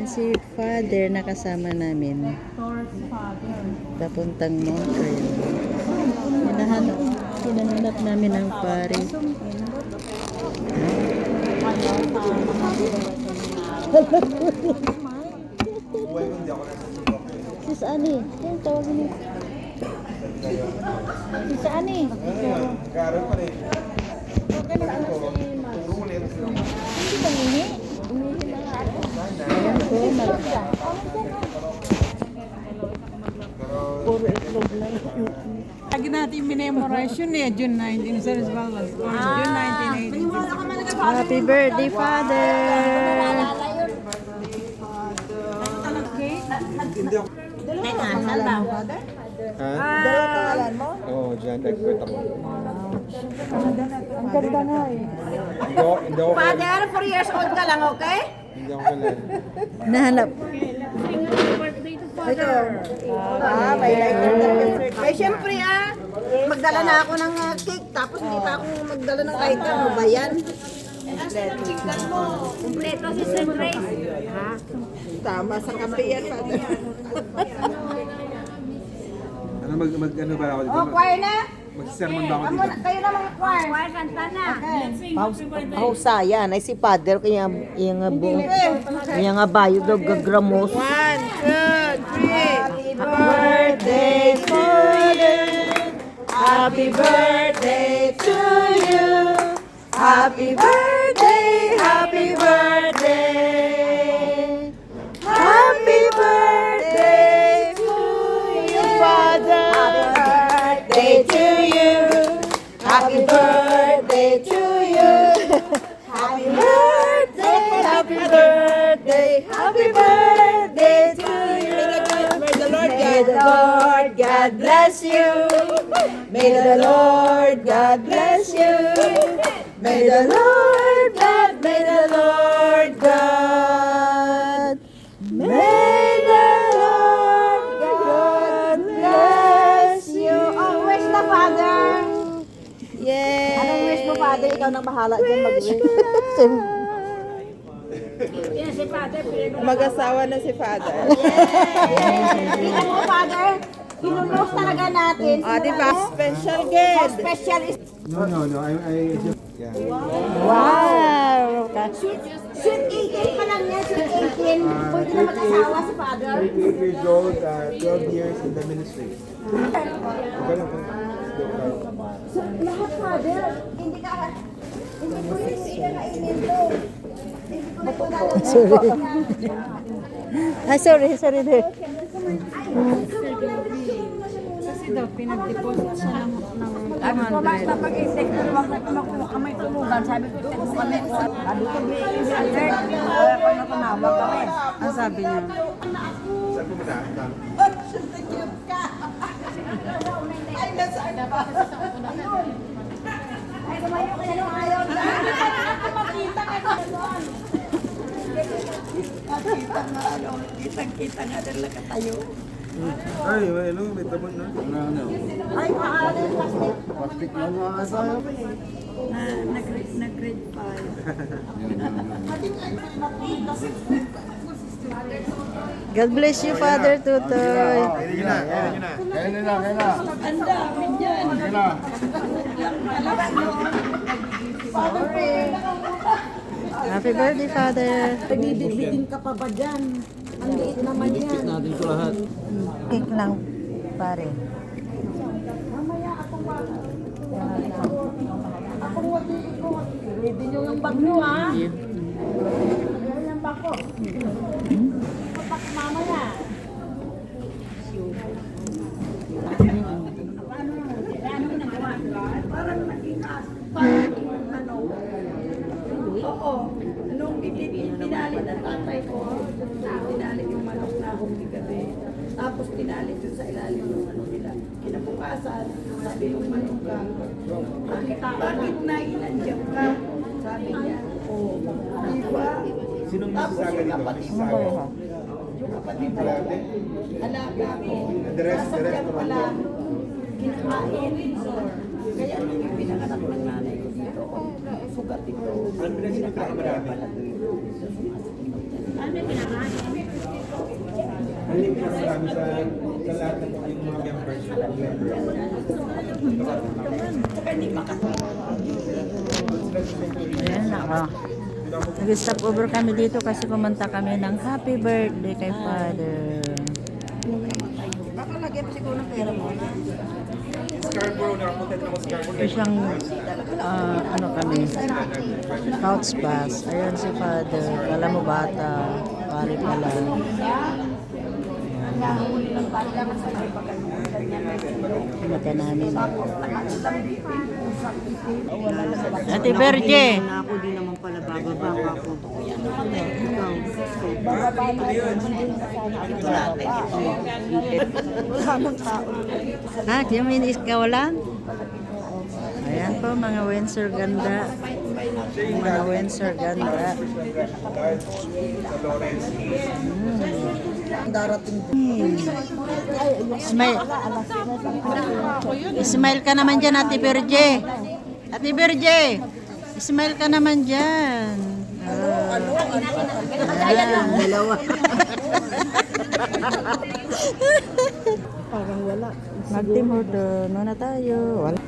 Si Father nakasama namin. Papuntang Montreal. Hinanap namin ang pare. Sis Ani, yung tawag niyo. Sis Ani. Hindi ba nini? Ayan po, puro itlog lang. Lagi natin memorize yun eh, June 19, Service Balance. June 1980. Happy birthday, Father! Teka, saan ba? Ha? Pangalan mo? Oo, dyan. Expert ako. Ang ganda nga eh. Hindi ako Father, 4 years old ka lang, okay? Hindi ako kilala. Nahanap. Ikaw. May like. Ay, syempre magdala na ako ng cake, tapos hindi pa ako magdala ng kahit ano ba yan? Kumpleto si Sir Grace. Ha? Tama sa kape yan, Father. Ano ano ba ako dito? Oh, choir na? Mag-sermon ba ako dito? Kayo na mga choir. Choir, kanta na. Pausayan ay si Father kaya yung buong yung bayo do gagramos. 1, 2, 3. Happy birthday, Father. Happy birthday to you. Happy birthday, happy birthday. Happy birthday to you, Father. Happy birthday to you. Happy birthday to you. Happy birthday, happy birthday, happy birthday to you. May the Lord God bless you. May the Lord God bless you. May the Lord God, may the Lord God, may the Lord God bless you. Oh, wish na, Father. Yeah. Anong wish mo, Father? Ikaw nang bahala dyan mag-wish. Yan si Father. Mag-asawa na si Father. Tingnan mo, Father. Kinunos talaga natin. Diba? Special guest. Special is No. I just, yeah. Wow! sweet 18 pa lang yan. Sweet 18. Pwede na mag-asawa si Father. 38 years old, 12 years in the ministry. Okay lang po. So, lahat, Father. Hindi ko kainin to. Hindi ko na ito Sorry. Sorry there. Kasi daw, pinag-deposit siya ng Sabi ko lang na pag-isip ko, huwag na kumakuha kami tulugan. Sabi ko, ito kami. Sabi ko, may alert. Ako na tumawag kami. Ang sabi niya. Saan pumunta? Ay, tumayo ka na ayaw na. Makita ka na doon. Kitang-kita nga nila katayo. Ay, ano, may tabon na. Ay, maaari plastic. Plastic na mga tayo. Nag-grade 5. God bless you, Father Tutoy. Kaya na. Ang dami dyan. Happy birthday, Father. Bibit-bitin ka pa ba dyan? Ang liit naman yan. Cake lang, pare. Akong wag ko. Ready nyo yung bag nyo, ha? Ayan yung bag ko. Bag mamaya. Parang naging Oo. Nung tinalit ng tatay ko, tinalit yung manok na akong gabi. Tapos tinalit yun sa ilalim ng ano nila. Kinabukasan, sabi nung manok ka, bakit nainandiyan ka? Sabi niya, di ba? Sinong Tapos nagsasaga yung dito? kapatid ko, Nagsasaga? yung kapatid ko, alaga ko, The rest nasa tiyan restaurant pala, doon. kinakain. Kaya nung pinanganak ng nanay ko dito, sugat ito. Ano pinagsinagkaan marami? Ano pinakain? thank you marami sa lahat ng mga members. Ayan na, oh. Nag-stop over kami dito kasi kumanta kami ng happy birthday kay Father. Baka lagyan pa siguro ng pera mo. Scarborough, nakapunta ako Scarborough. Siyang, ano kami, couch pass. Ayan si Father. Kala mo bata. Pari pala. Mata namin. Ate Berge. Ako di naman pala bababa ako. Ha, Jimin, ikaw lang? Ayan po, mga Windsor ganda. Mga Windsor ganda. Smile. Smile ka naman dyan, Ate Berge. Ate Berge, smile ka naman dyan. Dalawa. Parang wala. Mag-team order. Ano na tayo? Wala.